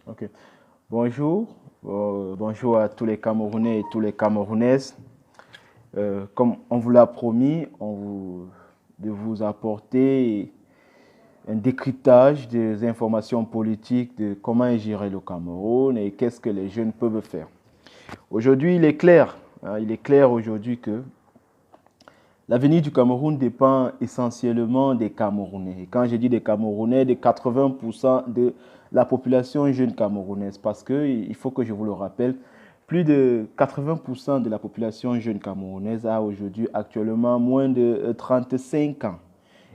Ok. Bonjour. Bonjour à tous les Camerounais et toutes les Camerounaises. Comme on vous l'a promis, de vous apporter un décryptage des informations politiques de comment est géré le Cameroun et qu'est-ce que les jeunes peuvent faire. Aujourd'hui, il est clair, il est clair aujourd'hui que l'avenir du Cameroun dépend essentiellement des Camerounais. Et quand je dis des Camerounais, de 80% de la population jeune camerounaise. Parce qu'il faut que je vous le rappelle, plus de 80% de la population jeune camerounaise a aujourd'hui actuellement moins de 35 ans.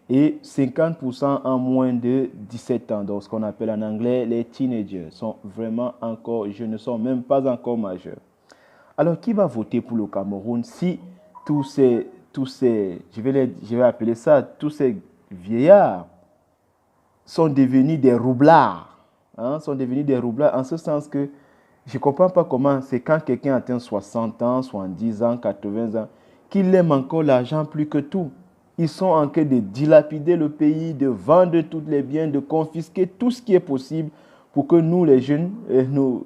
Et 50% en moins de 17 ans. Donc ce qu'on appelle en anglais les teenagers sont vraiment encore jeunes, ne sont même pas encore majeurs. Alors, qui va voter pour le Cameroun si je vais appeler ça, tous ces vieillards sont devenus des roublards, sont devenus des roublards en ce sens que je ne comprends pas comment c'est quand quelqu'un atteint 60 ans, 70 ans, 80 ans, qu'il aime encore l'argent plus que tout. Ils sont en train de dilapider le pays, de vendre tous les biens, de confisquer tout ce qui est possible pour que nous, les jeunes, nous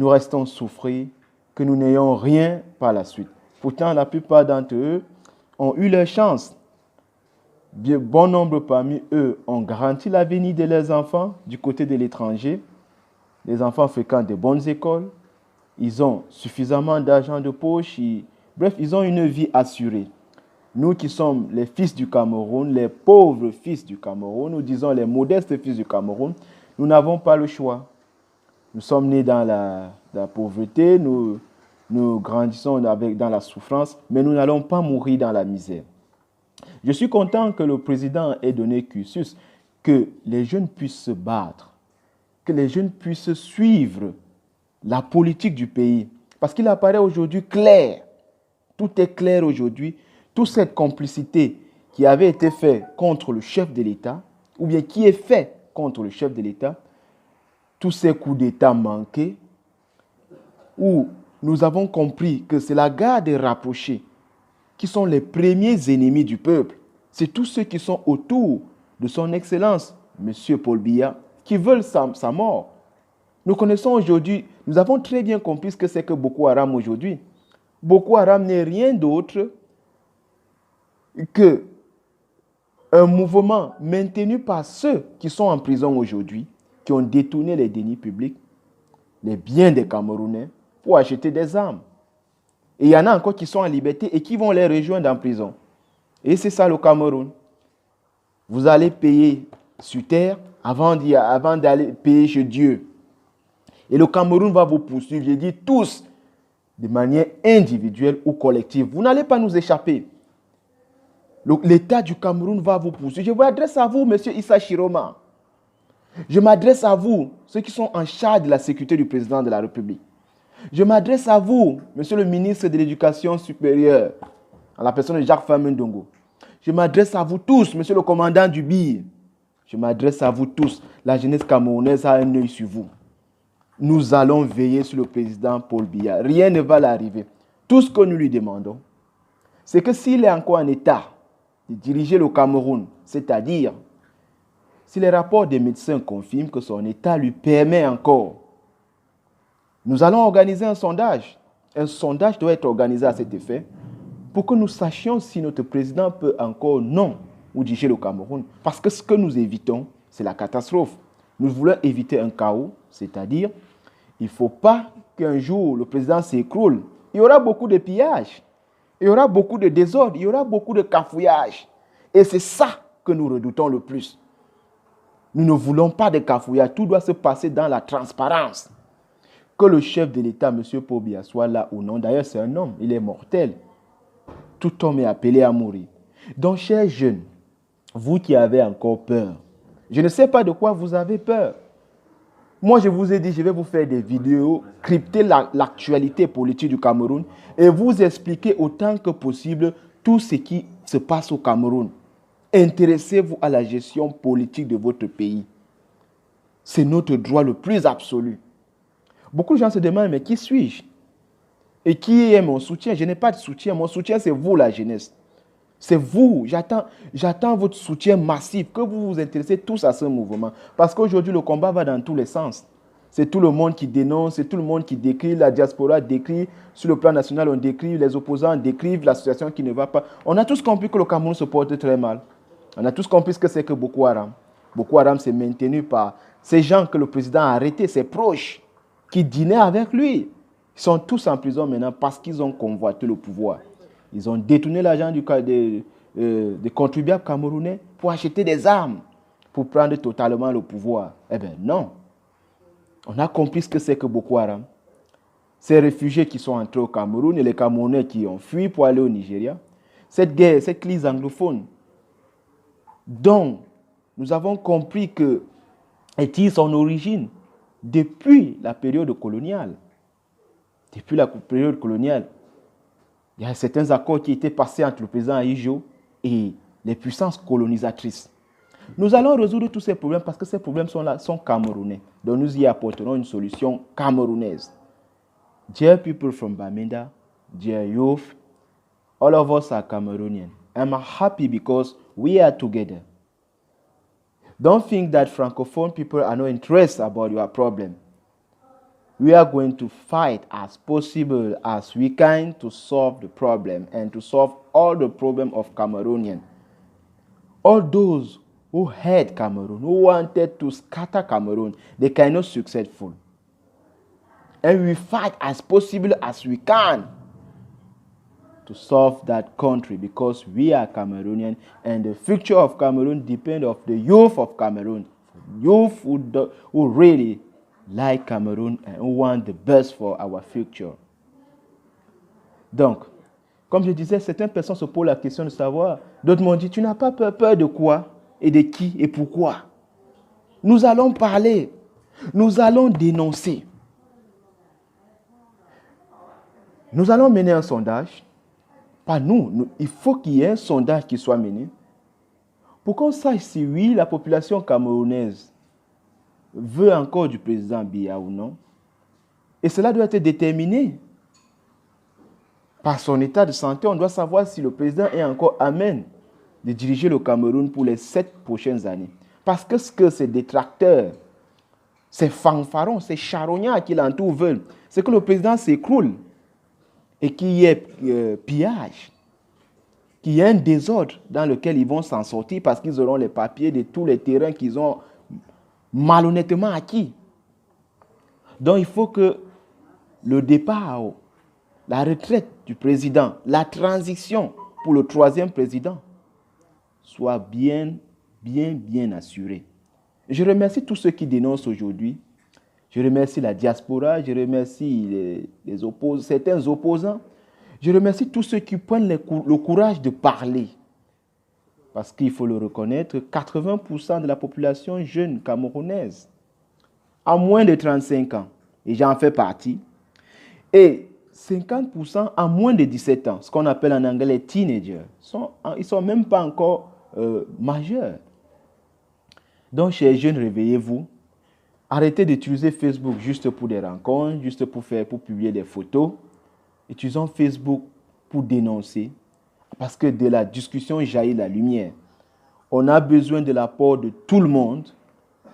restons souffrir, que nous n'ayons rien par la suite. Pourtant, la plupart d'entre eux ont eu leur chance. Bon nombre parmi eux ont garanti l'avenir de leurs enfants du côté de l'étranger. Les enfants fréquentent de bonnes écoles. Ils ont suffisamment d'argent de poche. Bref, ils ont une vie assurée. Nous qui sommes les fils du Cameroun, les pauvres fils du Cameroun, nous disons les modestes fils du Cameroun, nous n'avons pas le choix. Nous sommes nés dans la pauvreté, nous grandissons dans la souffrance, mais nous n'allons pas mourir dans la misère. Je suis content que le président ait donné cursus, que les jeunes puissent se battre, que les jeunes puissent suivre la politique du pays. Parce qu'il apparaît aujourd'hui clair, tout est clair aujourd'hui, toute cette complicité qui avait été faite contre le chef de l'État, ou bien qui est faite contre le chef de l'État, tous ces coups d'État manqués, où nous avons compris que c'est la garde rapprochée qui sont les premiers ennemis du peuple. C'est tous ceux qui sont autour de son Excellence, M. Paul Biya, qui veulent sa mort. Nous connaissons aujourd'hui, nous avons très bien compris ce que c'est que Boko Haram aujourd'hui. Boko Haram n'est rien d'autre que un mouvement maintenu par ceux qui sont en prison aujourd'hui, qui ont détourné les deniers publics, les biens des Camerounais, pour acheter des armes. Et il y en a encore qui sont en liberté et qui vont les rejoindre en prison. Et c'est ça le Cameroun. Vous allez payer sur terre avant d'aller payer chez Dieu. Et le Cameroun va vous poursuivre, je dis tous, de manière individuelle ou collective. Vous n'allez pas nous échapper. L'État du Cameroun va vous poursuivre. Je m'adresse à vous, M. Issa Chiroma. Je m'adresse à vous, ceux qui sont en charge de la sécurité du président de la République. Je m'adresse à vous, monsieur le ministre de l'Éducation supérieure, à la personne de Jacques Famendongo. Je m'adresse à vous tous, monsieur le commandant du BIR. Je m'adresse à vous tous. La jeunesse camerounaise a un œil sur vous. Nous allons veiller sur le président Paul Biya. Rien ne va l'arriver. Tout ce que nous lui demandons, c'est que s'il est encore en état de diriger le Cameroun, c'est-à-dire si les rapports des médecins confirment que son état lui permet encore, nous allons organiser un sondage. Un sondage doit être organisé à cet effet pour que nous sachions si notre président peut encore non ou diriger le Cameroun. Parce que ce que nous évitons, c'est la catastrophe. Nous voulons éviter un chaos, c'est-à-dire il ne faut pas qu'un jour le président s'écroule. Il y aura beaucoup de pillages, il y aura beaucoup de désordre, il y aura beaucoup de cafouillage. Et c'est ça que nous redoutons le plus. Nous ne voulons pas de cafouillage, tout doit se passer dans la transparence. Que le chef de l'État, M. Paul Biya, soit là ou non. D'ailleurs, c'est un homme, il est mortel. Tout homme est appelé à mourir. Donc, chers jeunes, vous qui avez encore peur, je ne sais pas de quoi vous avez peur. Moi, je vous ai dit, je vais vous faire des vidéos, crypter l'actualité politique du Cameroun et vous expliquer autant que possible tout ce qui se passe au Cameroun. Intéressez-vous à la gestion politique de votre pays. C'est notre droit le plus absolu. Beaucoup de gens se demandent, mais qui suis-je? Et qui est mon soutien? Je n'ai pas de soutien. Mon soutien, c'est vous, la jeunesse. C'est vous. J'attends votre soutien massif, que vous vous intéressez tous à ce mouvement. Parce qu'aujourd'hui, le combat va dans tous les sens. C'est tout le monde qui dénonce, c'est tout le monde qui décrit, la diaspora décrit, sur le plan national on décrit, les opposants décrivent la situation qui ne va pas. On a tous compris que le Cameroun se porte très mal. On a tous compris ce que c'est que Boko Haram. Boko Haram c'est maintenu par ces gens que le président a arrêtés, ses proches, qui dînaient avec lui. Ils sont tous en prison maintenant parce qu'ils ont convoité le pouvoir. Ils ont détourné l'argent des contribuables camerounais pour acheter des armes, pour prendre totalement le pouvoir. Eh bien non. On a compris ce que c'est que Boko Haram. Ces réfugiés qui sont entrés au Cameroun et les Camerounais qui ont fui pour aller au Nigeria. Cette guerre, cette crise anglophone, dont nous avons compris que est son origine depuis la période coloniale. Depuis la période coloniale, il y a certains accords qui étaient passés entre le président Aïjo et les puissances colonisatrices. Nous allons résoudre tous ces problèmes parce que ces problèmes sont camerounais. Donc nous y apporterons une solution camerounaise. Dear people from Bamenda, dear youth, all of us are Cameroonian. I'm happy because we are together. Don't think that Francophone people are not interested about your problem. We are going to fight as possible as we can to solve the problem and to solve all the problems of Cameroonian. All those who hate Cameroon, who wanted to scatter Cameroon, they cannot successful. And we fight as possible as we can to solve that country because we are Cameroonian and the future of Cameroon depends on the youth of Cameroon. Youth who really like Cameroon and who want the best for our future. Donc, comme je disais, certaines personnes se posent la question de savoir, d'autres m'ont dit, tu n'as pas peur de quoi et de qui et pourquoi? Nous allons parler, nous allons dénoncer. Nous allons mener un sondage. Pas nous, il faut qu'il y ait un sondage qui soit mené pour qu'on sache si oui, la population camerounaise veut encore du président Biya ou non. Et cela doit être déterminé par son état de santé. On doit savoir si le président est encore amène de diriger le Cameroun pour les 7 prochaines années. Parce que ce que ces détracteurs, ces fanfarons, ces charognards qui l'entourent veulent, c'est que le président s'écroule et qu'il y ait pillage, qu'il y ait un désordre dans lequel ils vont s'en sortir parce qu'ils auront les papiers de tous les terrains qu'ils ont malhonnêtement acquis. Donc il faut que le départ, la retraite du président, la transition pour le 3e président soit bien assurée. Je remercie tous ceux qui dénoncent aujourd'hui. Je remercie la diaspora, je remercie certains opposants. Je remercie tous ceux qui prennent le courage de parler. Parce qu'il faut le reconnaître, 80% de la population jeune camerounaise a moins de 35 ans, et j'en fais partie, et 50% a moins de 17 ans, ce qu'on appelle en anglais les teenagers. Ils ne sont même pas encore majeurs. Donc, chers jeunes, réveillez-vous. Arrêtez d'utiliser Facebook juste pour des rencontres, juste pour publier des photos. Utilisons Facebook pour dénoncer, parce que de la discussion jaillit la lumière. On a besoin de l'apport de tout le monde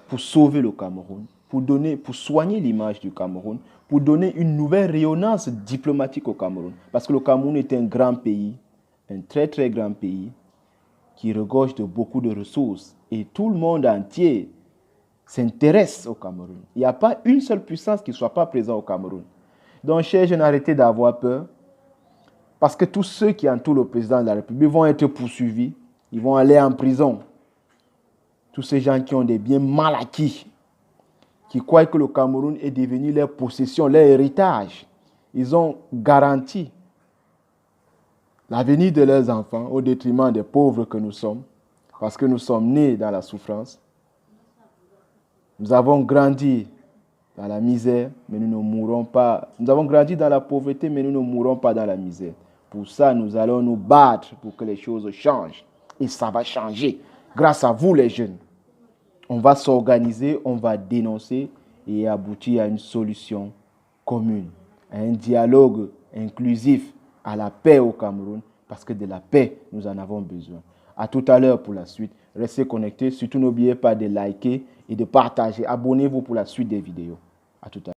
pour sauver le Cameroun, pour soigner l'image du Cameroun, pour donner une nouvelle rayonnance diplomatique au Cameroun. Parce que le Cameroun est un grand pays, un très très grand pays, qui regorge de beaucoup de ressources. Et tout le monde entier s'intéresse au Cameroun. Il n'y a pas une seule puissance qui ne soit pas présente au Cameroun. Donc, chers jeunes, arrêtez d'avoir peur. Parce que tous ceux qui entourent le président de la République vont être poursuivis. Ils vont aller en prison. Tous ces gens qui ont des biens mal acquis, qui croient que le Cameroun est devenu leur possession, leur héritage. Ils ont garanti l'avenir de leurs enfants au détriment des pauvres que nous sommes. Parce que nous sommes nés dans la souffrance. Nous avons grandi dans la misère, mais nous ne mourrons pas. Nous avons grandi dans la pauvreté, mais nous ne mourrons pas dans la misère. Pour ça, nous allons nous battre pour que les choses changent. Et ça va changer grâce à vous, les jeunes. On va s'organiser, on va dénoncer et aboutir à une solution commune, à un dialogue inclusif, à la paix au Cameroun, parce que de la paix, nous en avons besoin. À tout à l'heure pour la suite. Restez connectés. Surtout, n'oubliez pas de liker et de partager. Abonnez-vous pour la suite des vidéos. À tout à l'heure.